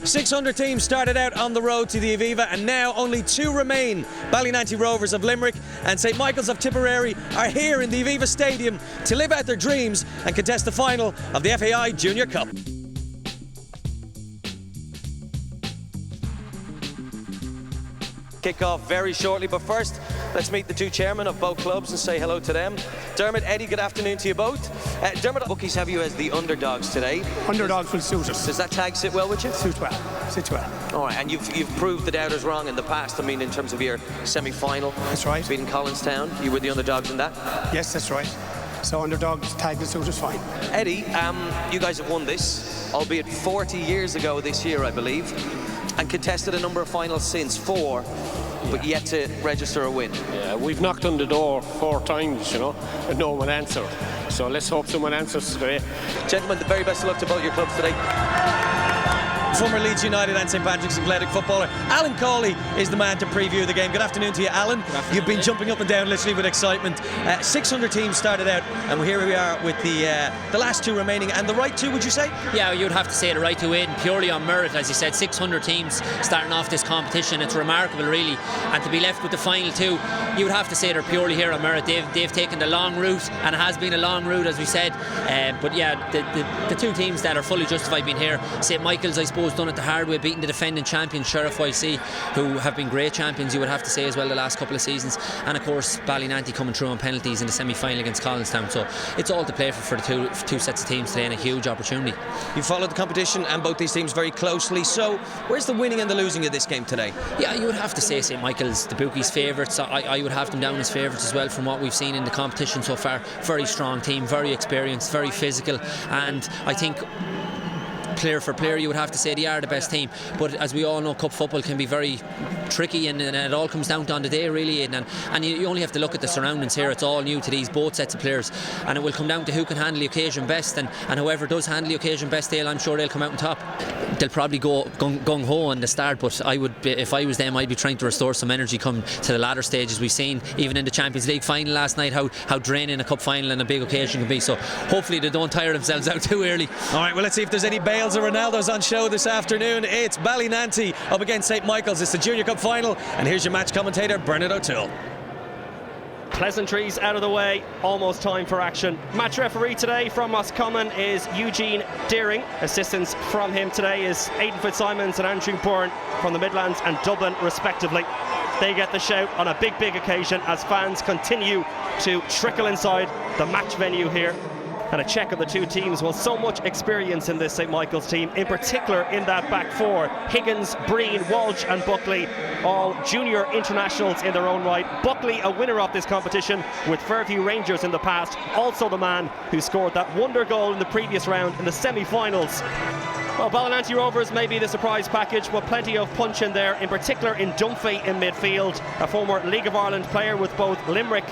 600 teams started out on the road to the Aviva, and now only 2 remain. Ballynanty Rovers of Limerick and St. Michaels of Tipperary are here in the Aviva Stadium to live out their dreams and contest the final of the FAI Junior Cup. Kick off very shortly, but first let's meet the 2 chairmen of both clubs and say hello to them. Dermot, Eddie, good afternoon to you both. Dermot, bookies have you as the underdogs today. Underdogs will suit us. Does that tag sit well with you? Suit well. All right, and you've proved the doubters wrong in the past. I mean, in terms of your semi-final. That's right. Beating Collinstown, you were the underdogs in that. Yes, that's right. So underdogs tag will suit us fine. Eddie, you guys have won this, albeit 40 years ago this year, I believe, and contested a number of finals since, 4. But yet to register a win. Yeah, we've knocked on the door 4 times, you know, and no one answered. So let's hope someone answers today. Gentlemen, the very best of luck to both your clubs today. Former Leeds United and St. Patrick's Athletic footballer Alan Cawley is the man to preview the game. Good afternoon to you, Alan. You've been jumping up and down literally with excitement. 600 teams started out, and here we are with the last 2 remaining, and the right 2, would you say? Yeah, you'd have to say the right to win purely on merit. As you said, 600 teams starting off this competition. It's remarkable, really, and to be left with the final 2, you would have to say they're purely here on merit. They've taken the long route, and it has been a long route, as we said. But yeah, the 2 teams that are fully justified being here, St. Michaels, I suppose, done it the hard way, beating the defending champions Sheriff YC, who have been great champions, you would have to say, as well, the last couple of seasons, and of course Ballynanty coming through on penalties in the semi-final against Collinstown. So it's all to play for the two sets of teams today, and a huge opportunity. You followed the competition and both these teams very closely, so where's the winning and the losing of this game today? Yeah, you would have to say St. Michaels, the bookies' favourites. I would have them down as favourites as well, from what we've seen in the competition so far. Very strong team, very experienced, very physical, and I think player for player, you would have to say they are the best team. But as we all know, cup football can be very tricky, and it all comes down to on the day, really, and you only have to look at the surroundings here. It's all new to these both sets of players, and it will come down to who can handle the occasion best, and whoever does handle the occasion best, I'm sure they'll come out on top. They'll probably go gung-ho on the start, but if I was them, I'd be trying to restore some energy come to the latter stages. We've seen even in the Champions League final last night how draining a cup final and a big occasion can be, so hopefully they don't tire themselves out too early. Alright, well, let's see if there's any bails or Ronaldos on show this afternoon. It's Ballynanty up against St. Michaels. It's the Junior Cup final, and here's your match commentator, Bernard O'Toole. Pleasantries out of the way, almost time for action. Match referee today from Roscommon is Eugene Deering. Assistants from him today is Aidan Fitzsimons and Andrew Byrne from the Midlands and Dublin respectively. They get the shout on a big occasion as fans continue to trickle inside the match venue here. And a check of the 2 teams. Well, so much experience in this St. Michael's team, in particular in that back 4. Higgins, Breen, Walsh and Buckley, all junior internationals in their own right. Buckley, a winner of this competition with Fairview Rangers in the past, also the man who scored that wonder goal in the previous round in the semi-finals. Well, Ballynanty Rovers may be the surprise package, but plenty of punch in there, in particular in Dunphy in midfield, a former League of Ireland player with both Limerick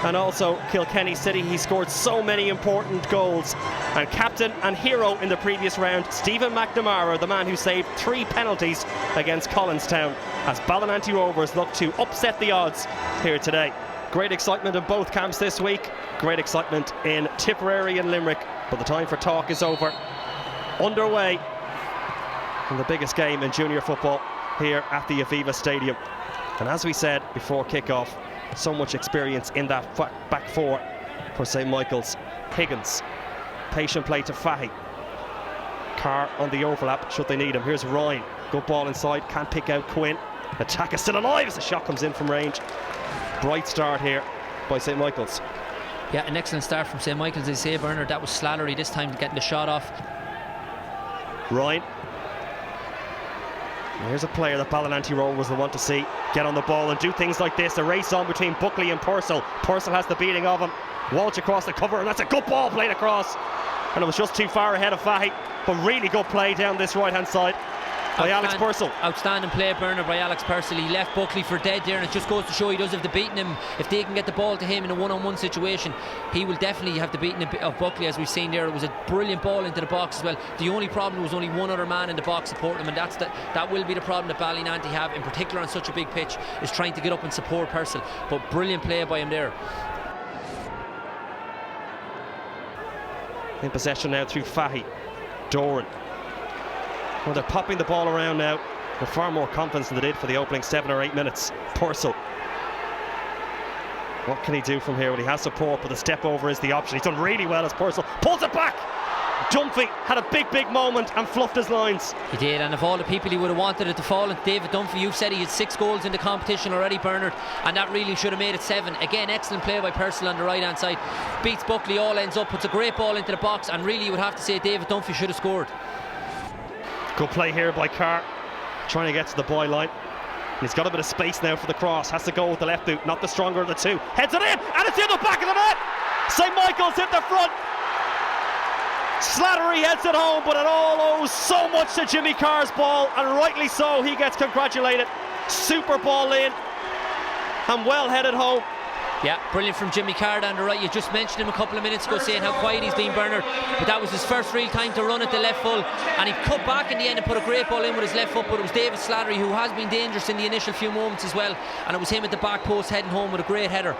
and also Kilkenny City. He scored so many important goals. And captain and hero in the previous round, Stephen McNamara, the man who saved 3 penalties against Collinstown, as Ballynanty Rovers look to upset the odds here today. Great excitement in both camps this week, great excitement in Tipperary and Limerick, but the time for talk is over. Underway in the biggest game in junior football here at the Aviva Stadium. And as we said before kick-off, so much experience in that back 4 for St. Michael's. Higgins, patient play to Fahy. Carr on the overlap should they need him. Here's Ryan, good ball inside, can't pick out Quinn. Attack is still alive as the shot comes in from range. Bright start here by St. Michael's. Yeah, an excellent start from St. Michael's, as you say, Bernard. That was Slattery this time getting the shot off. Ryan. Here's a player that Ballynanty Rovers will want to see get on the ball and do things like this. A race on between Buckley and Purcell. Purcell has the beating of him. Walsh across the cover, and that's a good ball played across. And it was just too far ahead of Fahy, but really good play down this right-hand side by Alex Purcell. Outstanding play, Bernard, by Alex Purcell. He left Buckley for dead there, and it just goes to show he does have the beating him. If they can get the ball to him in a one-on-one situation, he will definitely have the beating of Buckley, as we've seen there. It was a brilliant ball into the box as well. The only problem was only one other man in the box supporting him, and that will be the problem that Ballynanty have, in particular on such a big pitch, is trying to get up and support Purcell. But brilliant play by him there. In possession now through Fahy. Doran. Well, they're popping the ball around now. They're far more confidence than they did for the opening 7 or 8 minutes. Purcell. What can he do from here? Well, he has support, but the step over is the option. He's done really well as Purcell pulls it back. Dunphy had a big moment and fluffed his lines. He did, and of all the people he would have wanted it to fall into David Dunphy, you've said he had 6 goals in the competition already, Bernard, and that really should have made it 7. Again, excellent play by Purcell on the right hand side. Beats Buckley, all ends up, puts a great ball into the box, and really you would have to say David Dunphy should have scored. Good play here by Carr, trying to get to the byline. He's got a bit of space now for the cross. Has to go with the left boot, not the stronger of the two. Heads it in, and it's in the back of the net. St. Michaels hit the front. Slattery heads it home, but it all owes so much to Jimmy Carr's ball, and rightly so. He gets congratulated. Super ball in, and well headed home. Yeah, brilliant from Jimmy Carr down the right. You just mentioned him a couple of minutes ago saying how quiet he's been, Bernard, but that was his first real time to run at the left full, and he cut back in the end and put a great ball in with his left foot. But it was David Slattery, who has been dangerous in the initial few moments as well, and it was him at the back post heading home with a great header.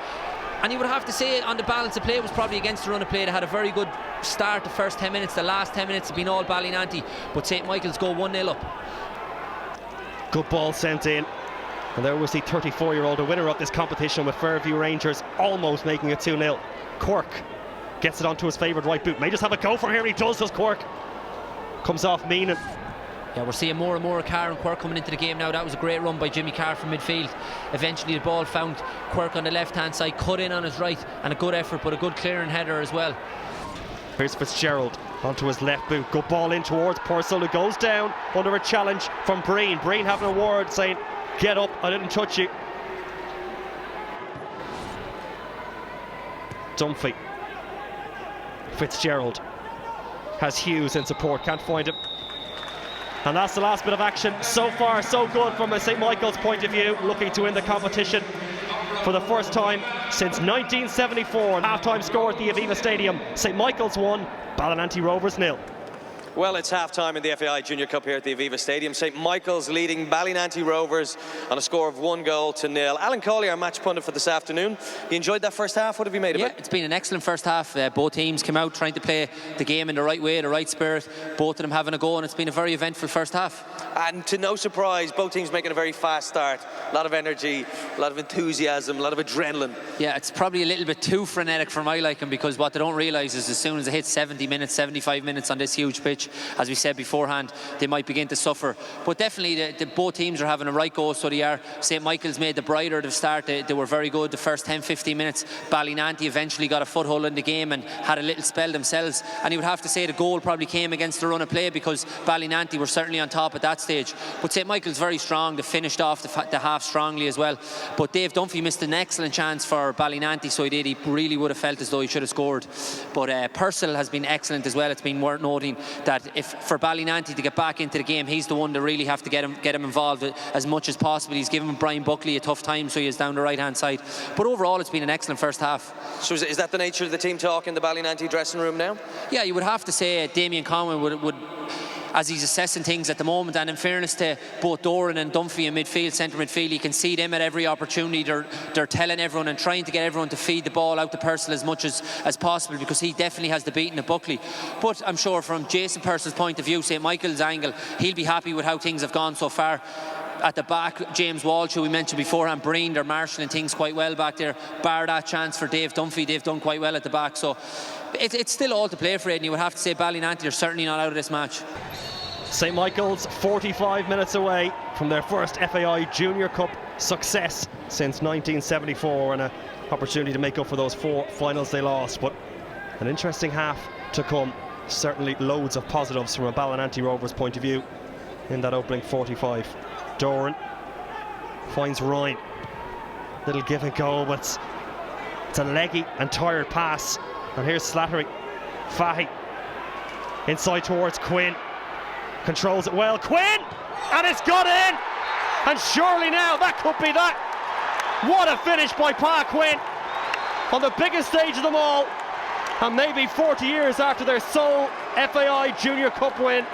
And you would have to say on the balance of play, it was probably against the run of play. They had a very good start the first 10 minutes. The last 10 minutes have been all Ballynanty, but St. Michaels go 1-0 up. Good ball sent in, and there was the 34-year-old, a winner of this competition with Fairview Rangers, almost making it 2-0. Cork gets it onto his favourite right boot. May just have a go from here, and he does Cork. Comes off Meenan. Yeah, we're seeing more and more of Carr and Quirk coming into the game now. That was a great run by Jimmy Carr from midfield. Eventually the ball found Quirk on the left hand side, cut in on his right, and a good effort, but a good clearing header as well. Here's Fitzgerald onto his left boot. Good ball in towards Purcell, who goes down under a challenge from Breen. Breen having a word saying, "Get up, I didn't touch you." Dunphy. Fitzgerald has Hughes in support, can't find him. And that's the last bit of action. So far, so good from a St. Michaels point of view, looking to win the competition for the first time since 1974. Half-time score at the Aviva Stadium. St. Michaels 1, Ballynanty Rovers 0. Well, it's half-time in the FAI Junior Cup here at the Aviva Stadium. St. Michaels leading Ballynanty Rovers on a score of 1-0. Alan Cawley, our match pundit for this afternoon. You enjoyed that first half? What have you made of it? Yeah, it's been an excellent first half. Both teams came out trying to play the game in the right way, the right spirit. Both of them having a go, and it's been a very eventful first half. And to no surprise, both teams making a very fast start. A lot of energy, a lot of enthusiasm, a lot of adrenaline. Yeah, it's probably a little bit too frenetic for my liking, because what they don't realise is as soon as they hit 70 minutes, 75 minutes on this huge pitch, as we said beforehand, they might begin to suffer. But definitely both teams are having a right go, so they are. St. Michaels made the brighter to start. They were very good the first 10-15 minutes. Ballynanty eventually got a foothold in the game and had a little spell themselves, and you would have to say the goal probably came against the run of play, because Ballynanty were certainly on top at that stage. But St. Michaels very strong. They finished off the half strongly as well. But Dave Dunphy missed an excellent chance for Ballynanty, so he did. He really would have felt as though he should have scored. But Purcell has been excellent as well. It's been worth noting that if for Ballynanty to get back into the game, he's the one to really have to get him involved as much as possible. He's given Brian Buckley a tough time, so he is down the right hand side. But overall, it's been an excellent first half. So is that the nature of the team talk in the Ballynanty dressing room now? Yeah, you would have to say Damien Conway would as he's assessing things at the moment, and in fairness to both Doran and Dunphy in midfield, centre midfield, you can see them at every opportunity. They're telling everyone and trying to get everyone to feed the ball out to Purcell as much as possible, because he definitely has the beating of Buckley. But I'm sure from Jason Purcell's point of view, St. Michael's angle, he'll be happy with how things have gone so far. At the back, James Walsh, who we mentioned beforehand, Breen, they're marshalling things quite well back there. Bar that chance for Dave Dunphy, they've done quite well at the back. So it's still all to play for it, and you would have to say Ballynanty are certainly not out of this match. St. Michael's 45 minutes away from their first FAI Junior Cup success since 1974, and an opportunity to make up for those 4 finals they lost. But an interesting half to come. Certainly loads of positives from a Ballynanty Rovers point of view in that opening 45. Doran finds Ryan. Little give and go, but it's a leggy and tired pass. And here's Slattery. Fahy inside towards Quinn. Controls it well. Quinn! And it's got in! And surely now that could be that. What a finish by Pa Quinn on the biggest stage of them all, and maybe 40 years after their sole FAI Junior Cup win.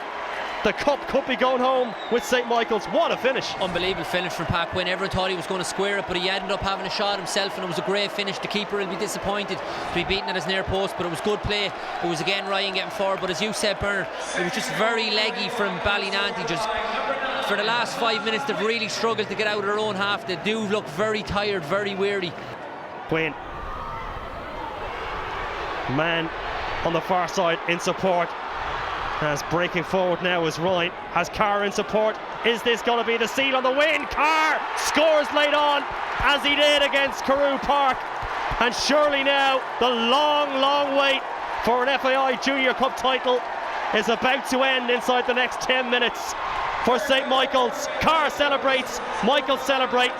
The cup could be going home with St. Michaels. What a finish. Unbelievable finish from Pat Quinn. Everyone thought he was going to square it, but he ended up having a shot himself, and it was a great finish. The keeper will be disappointed to be beaten at his near post, but it was good play. It was again Ryan getting forward, but as you said, Bernard, it was just very leggy from Ballynanty. Just for the last 5 minutes, they've really struggled to get out of their own half. They do look very tired, very weary. Quinn. Man on the far side in support. As breaking forward now is Ryan. Has Carr in support. Is this going to be the seal on the win? Carr scores late on, as he did against Carew Park. And surely now the long wait for an FAI Junior Cup title is about to end inside the next 10 minutes for St. Michaels. Carr celebrates, Michaels celebrate.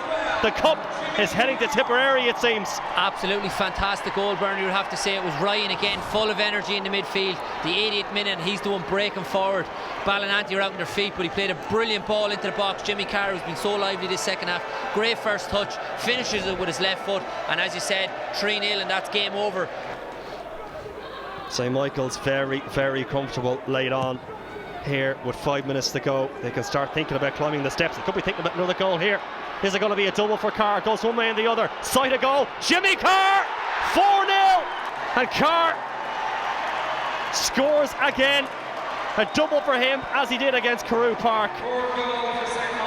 The cup is heading to Tipperary, it seems. Absolutely fantastic goal, Bernie. You would have to say it was Ryan again, full of energy in the midfield. The 88th minute, he's the one breaking forward. Ballynanty are out on their feet, but he played a brilliant ball into the box. Jimmy Carr has been so lively this second half. Great first touch, finishes it with his left foot, and as you said, 3-0, and that's game over. St. Michaels very comfortable late on here with 5 minutes to go. They can start thinking about climbing the steps. They could be thinking about another goal here. Is it going to be a double for Carr? Goes one way and the other. Sight a goal. Jimmy Carr! 4-0! And Carr scores again. A double for him, as he did against Carew Park.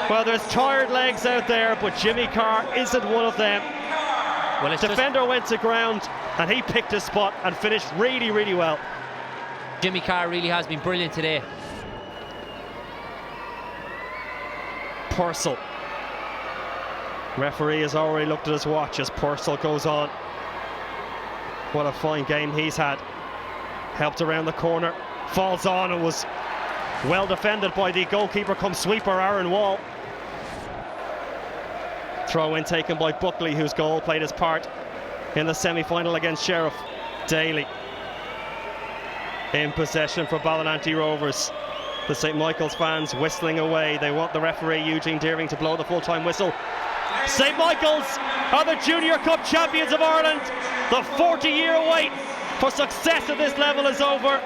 Well, there's tired legs out there, but Jimmy Carr isn't one of them. Well, defender went to ground and he picked his spot and finished really well. Jimmy Carr really has been brilliant today. Purcell. Referee has already looked at his watch as Purcell goes on. What a fine game he's had. Helped around the corner, falls on and was well defended by the goalkeeper come sweeper Aaron Wall. Throw in taken by Buckley, whose goal played his part in the semi-final against Sheriff. Daly in possession for Ballynanty Rovers. The St. Michaels fans whistling away. They want the referee Eugene Deering to blow the full-time whistle. St. Michaels are the Junior Cup champions of Ireland. The 40-year wait for success at this level is over.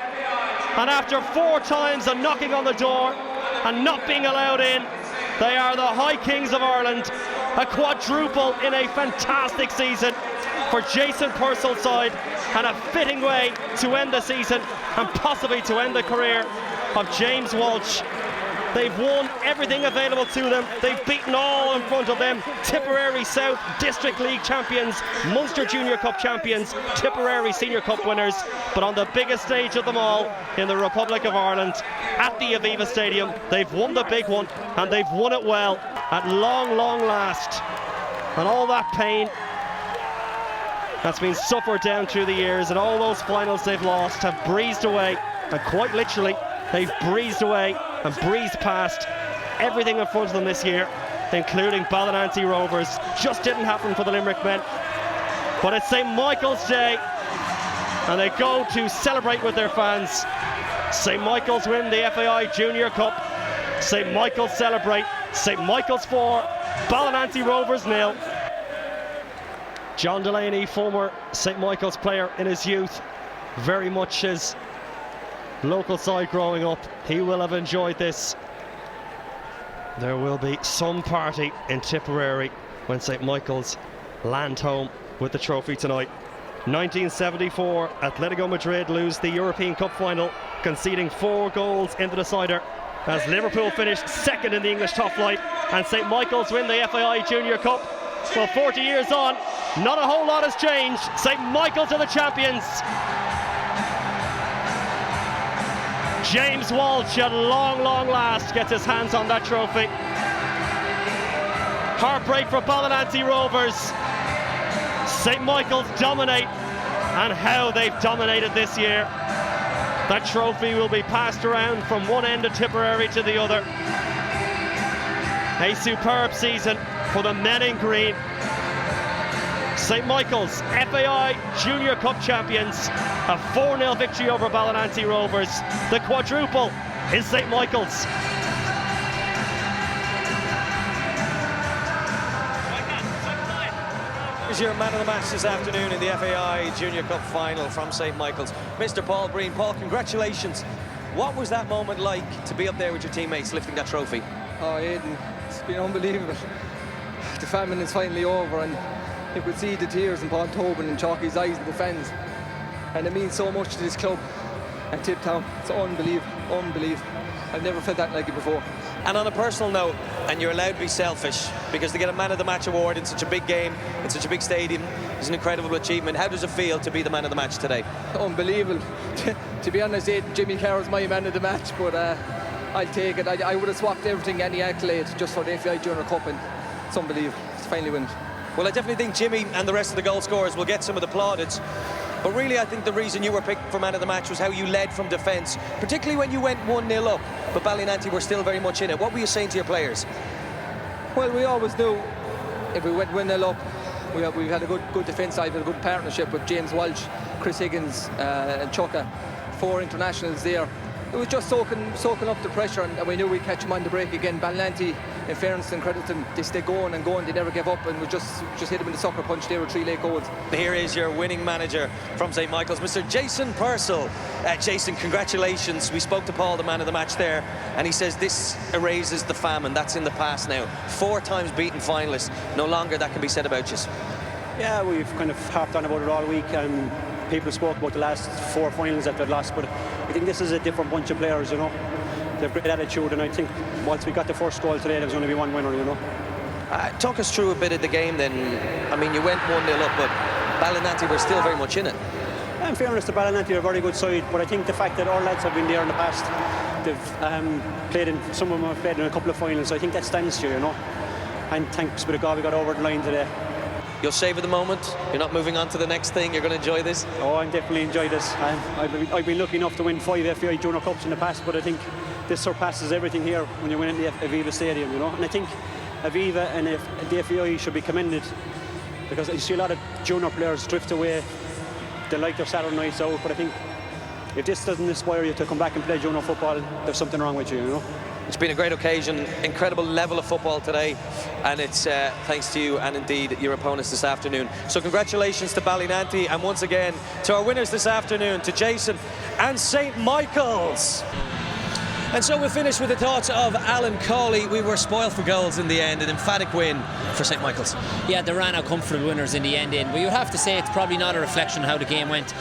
And after 4 times of knocking on the door and not being allowed in, they are the High Kings of Ireland. A quadruple in a fantastic season for Jason Purcell's side, and a fitting way to end the season and possibly to end the career of James Walsh. They've won everything available to them. They've beaten all in front of them. Tipperary South District League champions, Munster Junior Cup champions, Tipperary Senior Cup winners, but on the biggest stage of them all in the Republic of Ireland at the Aviva Stadium, they've won the big one, and they've won it well at long last. And all that pain that's been suffered down through the years, and all those finals they've lost have breezed away, and quite literally they've breezed away and breezed past everything in front of them this year, including Ballynanty Rovers. Just didn't happen for the Limerick men. But it's St. Michael's Day, and they go to celebrate with their fans. St. Michael's win the FAI Junior Cup. St. Michael's celebrate. St. Michael's 4, Ballynanty Rovers 0. John Delaney, former St. Michael's player in his youth, very much his local side growing up. He will have enjoyed this. There will be some party in Tipperary when St. Michael's land home with the trophy tonight. 1974, Atletico Madrid lose the European Cup final, conceding 4 goals in the decider, as Liverpool finished second in the English top flight, and St. Michael's win the FAI Junior Cup. Well, 40 years on, not a whole lot has changed. St. Michael's are the champions. James Walsh at long last gets his hands on that trophy. Heartbreak for Ballynanty Rovers. St. Michael's dominate, and how they've dominated this year. That trophy will be passed around from one end of Tipperary to the other. A superb season for the men in green. St. Michael's FAI Junior Cup champions. A 4-0 victory over Ballynanty Rovers. The quadruple is St. Michael's. Here's your man of the match this afternoon in the FAI Junior Cup final from St. Michael's, Mr. Paul Breen. Paul, congratulations What was that moment like to be up there with your teammates lifting that trophy? Oh, Aidan, it's been unbelievable. The famine is finally over, and you could see the tears in Paul Tobin and Chalky's eyes and the fans. And it means so much to this club and Tiptown. It's unbelievable. I've never felt that like it before. And on a personal note, and you're allowed to be selfish, because to get a Man of the Match award in such a big game, in such a big stadium, is an incredible achievement. How does it feel to be the Man of the Match today? Unbelievable. To be honest, Jimmy Carroll's my Man of the Match, but I'll take it. I would have swapped everything, any accolade, just for the FAI Junior Cup, and it's unbelievable. It's finally win. Well, I definitely think Jimmy and the rest of the goal scorers will get some of the plaudits. But really, I think the reason you were picked for Man of the Match was how you led from defence, particularly when you went 1-0 up, but Ballynanty were still very much in it. What were you saying to your players? Well, we always knew if we went 1-0 up, we've had a good defence side, with a good partnership with James Walsh, Chris Higgins and Chucka, 4 internationals there. It was just soaking up the pressure, and we knew we'd catch them on the break again. Ballynanty, in fairness and credit to them, they stayed going and going. They never gave up, and we just hit them in the sucker punch. They were 3 late goals. Here is your winning manager from St. Michaels, Mr. Jason Purcell. Jason, congratulations. We spoke to Paul, the Man of the Match there, and he says this erases the famine. That's in the past now. 4 times beaten finalists. No longer that can be said about you. Yeah, we've kind of harped on about it all week, and people spoke about the last 4 finals that they'd lost, but I think this is a different bunch of players, you know. They have great attitude, and I think once we got the first goal today, there was going to be one winner, you know. Talk us through a bit of the game then. I mean, you went 1-0 up, but Ballynanty were still very much in it. In fairness to Ballynanty, they're a very good side, but I think the fact that our lads have been there in the past, they've played in, some of them have played in a couple of finals, so I think that stands to you, you know. And thanks be to God we got over the line today. You'll savour the moment? You're not moving on to the next thing? You're going to enjoy this? Oh, I'm definitely enjoyed this. I've been lucky enough to win 5 FAI Junior Cups in the past, but I think this surpasses everything here when you win in the Aviva Stadium, you know. And I think Aviva and the FAI should be commended, because you see a lot of junior players drift away. They like their Saturday nights out, but I think if this doesn't inspire you to come back and play junior football, there's something wrong with you, you know. It's been a great occasion, incredible level of football today, and it's thanks to you and indeed your opponents this afternoon. So congratulations to Ballynanty, and once again to our winners this afternoon, to Jason and St. Michaels. And so we'll finish with the thoughts of Alan Cawley. We were spoiled for goals in the end, an emphatic win for St. Michaels. Yeah, they ran out comfortable winners in the end. But you would have to say it's probably not a reflection of how the game went.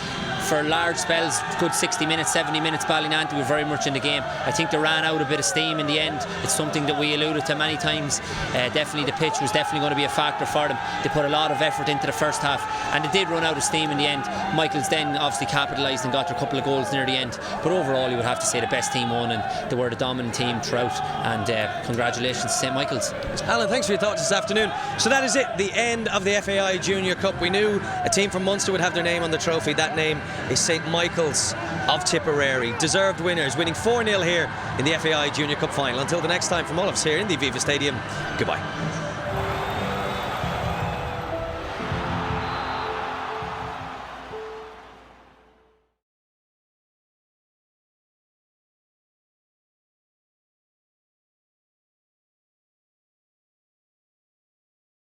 For large spells, good 60 minutes, 70 minutes, Ballynanty were very much in the game. I think they ran out a bit of steam in the end. It's something that we alluded to many times. Definitely the pitch was definitely going to be a factor for them. They put a lot of effort into the first half, and they did run out of steam in the end. Michaels then obviously capitalised and got their couple of goals near the end. But overall, you would have to say the best team won, and they were the dominant team throughout. And congratulations to St. Michaels. Alan, thanks for your thoughts this afternoon. So that is it, the end of the FAI Junior Cup. We knew a team from Munster would have their name on the trophy. That name is St. Michaels of Tipperary. Deserved winners, winning 4-0 here in the FAI Junior Cup final. Until the next time, from all of us here in the Aviva Stadium, goodbye.